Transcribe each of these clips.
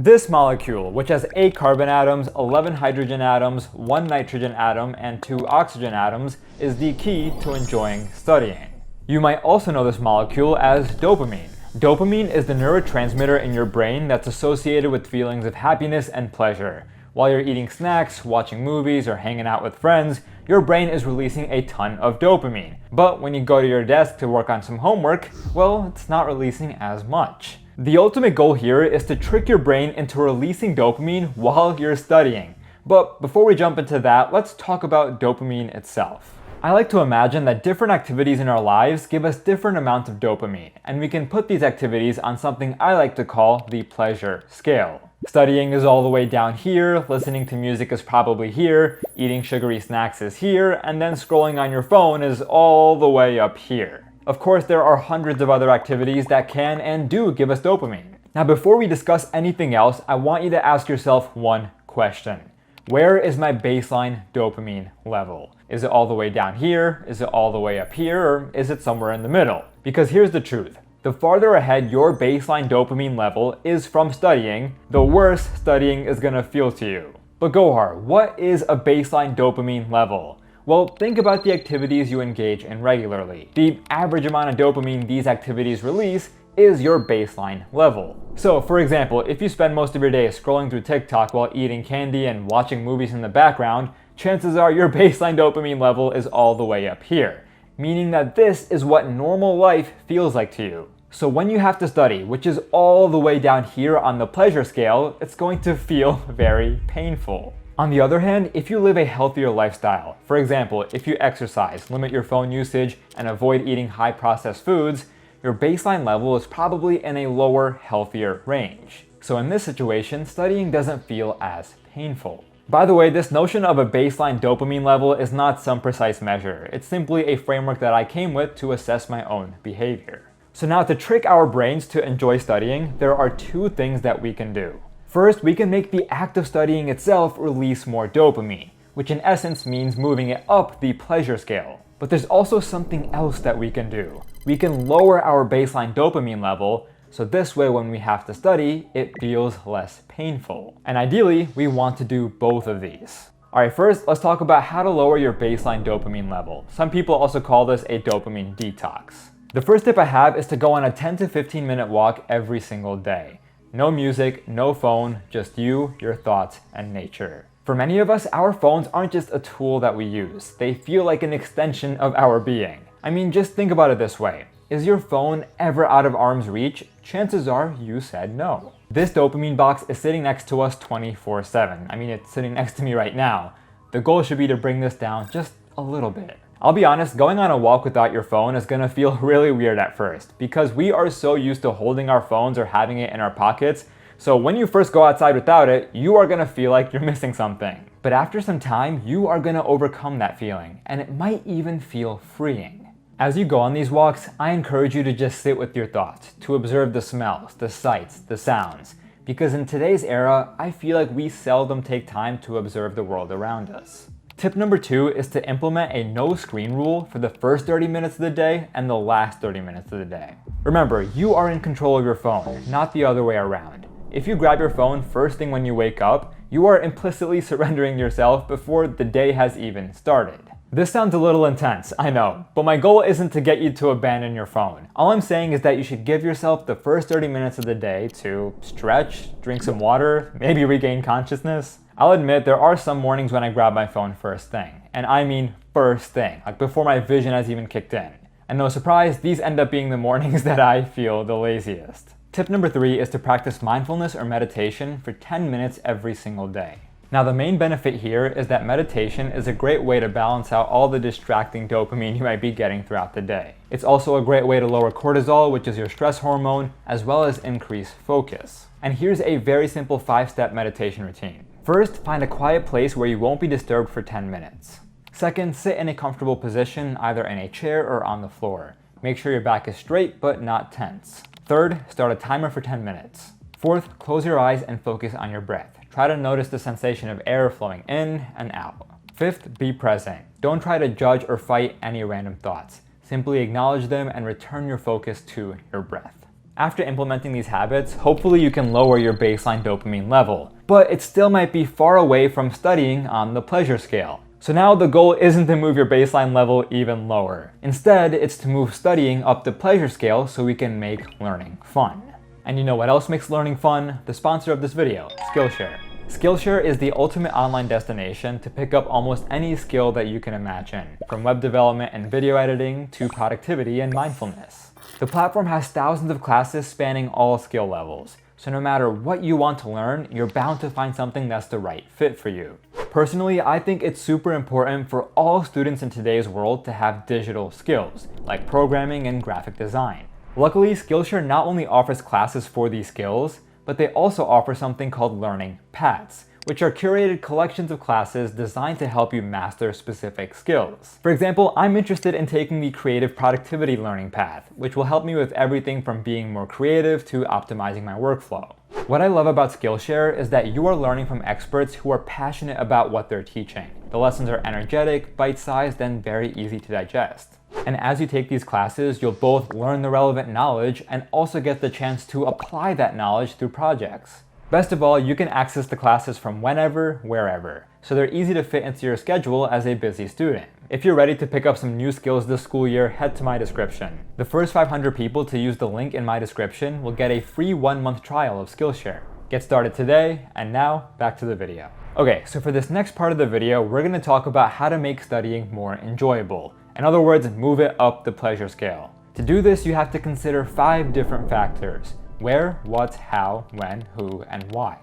This molecule, which has 8 carbon atoms, 11 hydrogen atoms, 1 nitrogen atom, and 2 oxygen atoms, is the key to enjoying studying. You might also know this molecule as dopamine. Dopamine is the neurotransmitter in your brain that's associated with feelings of happiness and pleasure. While you're eating snacks, watching movies, or hanging out with friends, your brain is releasing a ton of dopamine. But when you go to your desk to work on some homework, well, it's not releasing as much. The ultimate goal here is to trick your brain into releasing dopamine while you're studying. But before we jump into that, let's talk about dopamine itself. I like to imagine that different activities in our lives give us different amounts of dopamine, and we can put these activities on something I like to call the pleasure scale. Studying is all the way down here, listening to music is probably here, eating sugary snacks is here, and then scrolling on your phone is all the way up here. Of course, there are hundreds of other activities that can and do give us dopamine. Now, before we discuss anything else, I want you to ask yourself one question. Where is my baseline dopamine level? Is it all the way down here? Is it all the way up here? Or is it somewhere in the middle? Because here's the truth. The farther ahead your baseline dopamine level is from studying, the worse studying is gonna feel to you. But Gohar, what is a baseline dopamine level? Well, think about the activities you engage in regularly. The average amount of dopamine these activities release is your baseline level. So, for example, if you spend most of your day scrolling through TikTok while eating candy and watching movies in the background, chances are your baseline dopamine level is all the way up here, meaning that this is what normal life feels like to you. So when you have to study, which is all the way down here on the pleasure scale, it's going to feel very painful. On the other hand, if you live a healthier lifestyle, for example, if you exercise, limit your phone usage, and avoid eating high processed foods, your baseline level is probably in a lower, healthier range. So in this situation, studying doesn't feel as painful. By the way, this notion of a baseline dopamine level is not some precise measure. It's simply a framework that I came with to assess my own behavior. So now, to trick our brains to enjoy studying, there are 2 things that we can do. First, we can make the act of studying itself release more dopamine, which in essence means moving it up the pleasure scale. But there's also something else that we can do. We can lower our baseline dopamine level, so this way when we have to study, it feels less painful. And ideally, we want to do both of these. Alright, first, let's talk about how to lower your baseline dopamine level. Some people also call this a dopamine detox. The first tip I have is to go on a 10 to 15 minute walk every single day. No music, no phone, just you, your thoughts, and nature. For many of us, our phones aren't just a tool that we use. They feel like an extension of our being. I mean, just think about it this way. Is your phone ever out of arm's reach? Chances are you said no. This dopamine box is sitting next to us 24/7. I mean, it's sitting next to me right now. The goal should be to bring this down just a little bit. I'll be honest, going on a walk without your phone is gonna feel really weird at first because we are so used to holding our phones or having it in our pockets. So when you first go outside without it, you are gonna feel like you're missing something. But after some time, you are gonna overcome that feeling, and it might even feel freeing. As you go on these walks, I encourage you to just sit with your thoughts, to observe the smells, the sights, the sounds. Because in today's era, I feel like we seldom take time to observe the world around us. Tip number 2 is to implement a no screen rule for the first 30 minutes of the day and the last 30 minutes of the day. Remember, you are in control of your phone, not the other way around. If you grab your phone first thing when you wake up, you are implicitly surrendering yourself before the day has even started. This sounds a little intense, I know, but my goal isn't to get you to abandon your phone. All I'm saying is that you should give yourself the first 30 minutes of the day to stretch, drink some water, maybe regain consciousness. I'll admit there are some mornings when I grab my phone first thing, and I mean first thing, like before my vision has even kicked in. And no surprise, these end up being the mornings that I feel the laziest. Tip number 3 is to practice mindfulness or meditation for 10 minutes every single day. Now, the main benefit here is that meditation is a great way to balance out all the distracting dopamine you might be getting throughout the day. It's also a great way to lower cortisol, which is your stress hormone, as well as increase focus. And here's a very simple 5-step meditation routine. First, find a quiet place where you won't be disturbed for 10 minutes. Second, sit in a comfortable position, either in a chair or on the floor. Make sure your back is straight but not tense. Third, start a timer for 10 minutes. Fourth, close your eyes and focus on your breath. Try to notice the sensation of air flowing in and out. Fifth, be present. Don't try to judge or fight any random thoughts. Simply acknowledge them and return your focus to your breath. After implementing these habits, hopefully you can lower your baseline dopamine level, but it still might be far away from studying on the pleasure scale. So now the goal isn't to move your baseline level even lower. Instead, it's to move studying up the pleasure scale so we can make learning fun. And you know what else makes learning fun? The sponsor of this video, Skillshare. Skillshare is the ultimate online destination to pick up almost any skill that you can imagine, from web development and video editing to productivity and mindfulness. The platform has thousands of classes spanning all skill levels, so no matter what you want to learn, you're bound to find something that's the right fit for you. Personally, I think it's super important for all students in today's world to have digital skills, like programming and graphic design. Luckily, Skillshare not only offers classes for these skills, but they also offer something called learning paths, which are curated collections of classes designed to help you master specific skills. For example, I'm interested in taking the creative productivity learning path, which will help me with everything from being more creative to optimizing my workflow. What I love about Skillshare is that you are learning from experts who are passionate about what they're teaching. The lessons are energetic, bite-sized, and very easy to digest. And as you take these classes, you'll both learn the relevant knowledge and also get the chance to apply that knowledge through projects. Best of all, you can access the classes from whenever, wherever, so they're easy to fit into your schedule as a busy student. If you're ready to pick up some new skills this school year, head to my description. The first 500 people to use the link in my description will get a free 1-month trial of Skillshare. Get started today, and now back to the video. Okay, so for this next part of the video, we're going to talk about how to make studying more enjoyable. In other words, move it up the pleasure scale. To do this, you have to consider 5 different factors: where, what, how, when, who, and why.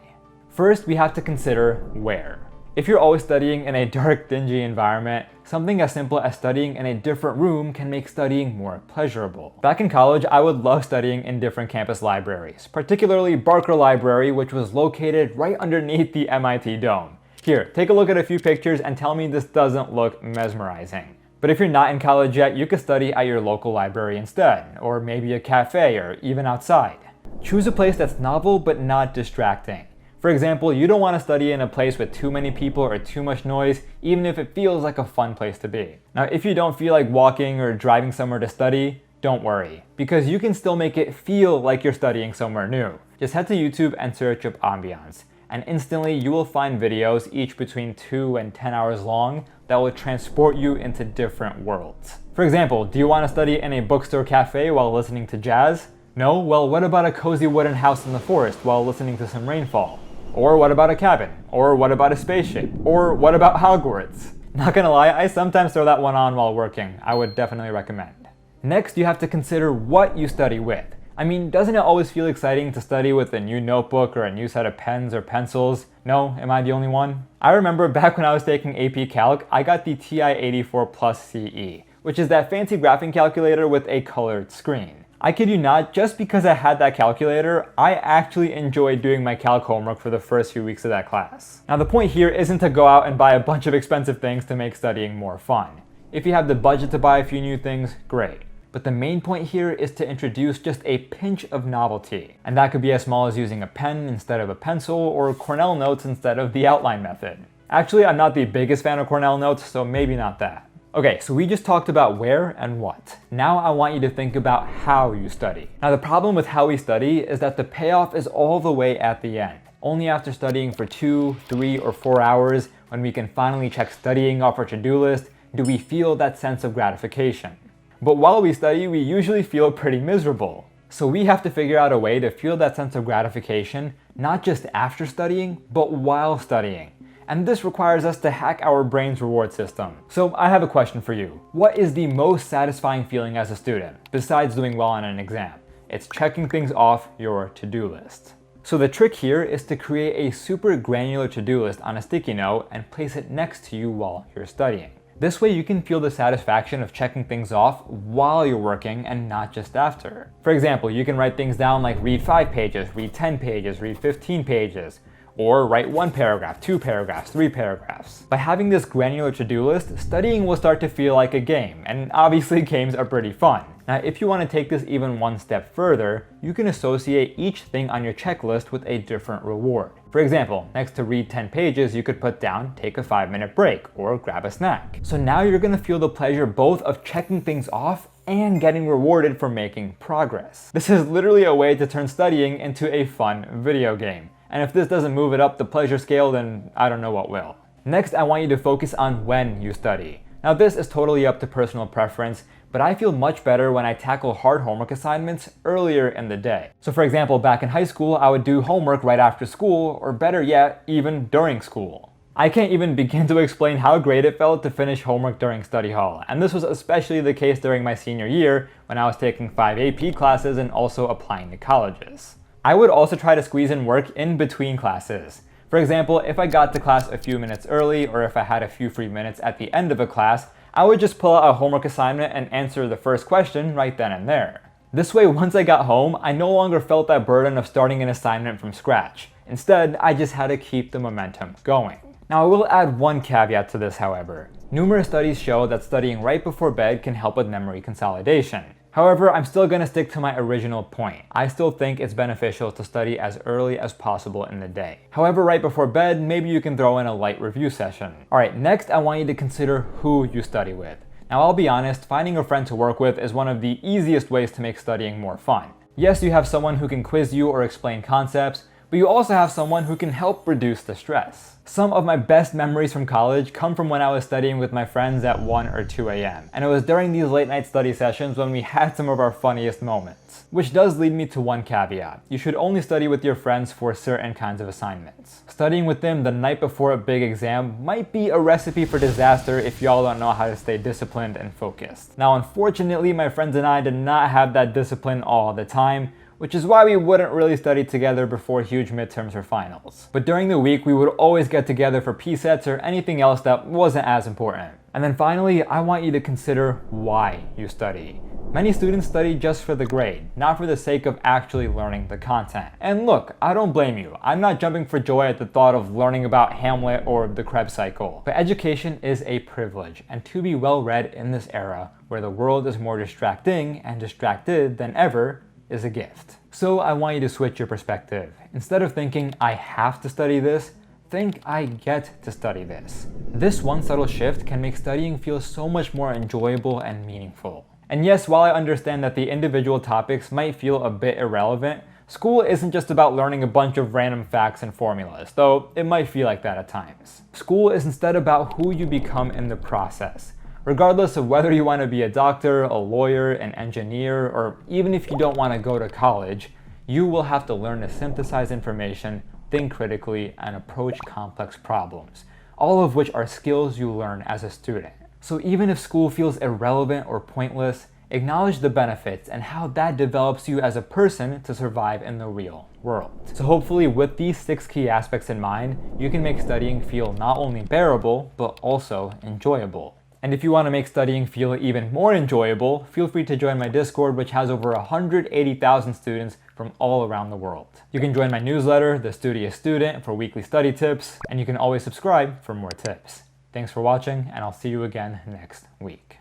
First, we have to consider where. If you're always studying in a dark, dingy environment, something as simple as studying in a different room can make studying more pleasurable. Back in college, I would love studying in different campus libraries, particularly Barker Library, which was located right underneath the MIT Dome. Here, take a look at a few pictures and tell me this doesn't look mesmerizing. But if you're not in college yet, you could study at your local library instead, or maybe a cafe, or even outside. Choose a place that's novel but not distracting. For example, you don't want to study in a place with too many people or too much noise, even if it feels like a fun place to be. Now, if you don't feel like walking or driving somewhere to study, don't worry, because you can still make it feel like you're studying somewhere new. Just head to YouTube and search up ambiance, and instantly you will find videos each between 2 and 10 hours long that will transport you into different worlds. For example, do you want to study in a bookstore cafe while listening to jazz? No? Well, what about a cozy wooden house in the forest while listening to some rainfall? Or what about a cabin? Or what about a spaceship? Or what about Hogwarts? Not gonna lie, I sometimes throw that one on while working. I would definitely recommend. Next, you have to consider what you study with. I mean, doesn't it always feel exciting to study with a new notebook or a new set of pens or pencils? No? Am I the only one? I remember back when I was taking AP Calc, I got the TI-84 Plus CE, which is that fancy graphing calculator with a colored screen. I kid you not, just because I had that calculator, I actually enjoyed doing my calc homework for the first few weeks of that class. Now the point here isn't to go out and buy a bunch of expensive things to make studying more fun. If you have the budget to buy a few new things, great. But the main point here is to introduce just a pinch of novelty. And that could be as small as using a pen instead of a pencil, or Cornell notes instead of the outline method. Actually, I'm not the biggest fan of Cornell notes, so maybe not that. Okay, so we just talked about where and what. Now I want you to think about how you study. Now the problem with how we study is that the payoff is all the way at the end. Only after studying for 2, 3, or 4 hours, when we can finally check studying off our to-do list, do we feel that sense of gratification. But while we study, we usually feel pretty miserable. So we have to figure out a way to feel that sense of gratification, not just after studying, but while studying. And this requires us to hack our brain's reward system. So I have a question for you. What is the most satisfying feeling as a student, besides doing well on an exam? It's checking things off your to-do list. So the trick here is to create a super granular to-do list on a sticky note and place it next to you while you're studying. This way you can feel the satisfaction of checking things off while you're working and not just after. For example, you can write things down like read 5 pages, read 10 pages, read 15 pages, or write 1 paragraph, 2 paragraphs, 3 paragraphs. By having this granular to-do list, studying will start to feel like a game, and obviously games are pretty fun. Now, if you want to take this even one step further, you can associate each thing on your checklist with a different reward. For example, next to read 10 pages, you could put down take a 5-minute break or grab a snack. So now you're going to feel the pleasure both of checking things off and getting rewarded for making progress. This is literally a way to turn studying into a fun video game. And if this doesn't move it up the pleasure scale, then I don't know what will. Next, I want you to focus on when you study. Now this is totally up to personal preference, but I feel much better when I tackle hard homework assignments earlier in the day. So for example, back in high school, I would do homework right after school, or better yet, even during school. I can't even begin to explain how great it felt to finish homework during study hall, and this was especially the case during my senior year when I was taking 5 AP classes and also applying to colleges. I would also try to squeeze in work in between classes. For example, if I got to class a few minutes early or if I had a few free minutes at the end of a class, I would just pull out a homework assignment and answer the first question right then and there. This way, once I got home, I no longer felt that burden of starting an assignment from scratch. Instead, I just had to keep the momentum going. Now, I will add one caveat to this, however. Numerous studies show that studying right before bed can help with memory consolidation. However, I'm still going to stick to my original point. I still think it's beneficial to study as early as possible in the day. However, right before bed, maybe you can throw in a light review session. Alright, next I want you to consider who you study with. Now I'll be honest, finding a friend to work with is one of the easiest ways to make studying more fun. Yes, you have someone who can quiz you or explain concepts, but you also have someone who can help reduce the stress. Some of my best memories from college come from when I was studying with my friends at 1 or 2 a.m. And it was during these late night study sessions when we had some of our funniest moments. Which does lead me to one caveat. You should only study with your friends for certain kinds of assignments. Studying with them the night before a big exam might be a recipe for disaster if y'all don't know how to stay disciplined and focused. Now unfortunately, my friends and I did not have that discipline all the time, which is why we wouldn't really study together before huge midterms or finals. But during the week, we would always get together for P-sets or anything else that wasn't as important. And then finally, I want you to consider why you study. Many students study just for the grade, not for the sake of actually learning the content. And look, I don't blame you. I'm not jumping for joy at the thought of learning about Hamlet or the Krebs cycle. But education is a privilege, and to be well read in this era, where the world is more distracting and distracted than ever, is a gift. So I want you to switch your perspective. Instead of thinking, I have to study this, think I get to study this. This one subtle shift can make studying feel so much more enjoyable and meaningful. And yes, while I understand that the individual topics might feel a bit irrelevant, school isn't just about learning a bunch of random facts and formulas, though it might feel like that at times. School is instead about who you become in the process. Regardless of whether you want to be a doctor, a lawyer, an engineer, or even if you don't want to go to college, you will have to learn to synthesize information, think critically, and approach complex problems, all of which are skills you learn as a student. So even if school feels irrelevant or pointless, acknowledge the benefits and how that develops you as a person to survive in the real world. So hopefully with these 6 key aspects in mind, you can make studying feel not only bearable, but also enjoyable. And if you want to make studying feel even more enjoyable, feel free to join my Discord, which has over 180,000 students from all around the world. You can join my newsletter, The Studious Student, for weekly study tips, and you can always subscribe for more tips. Thanks for watching, and I'll see you again next week.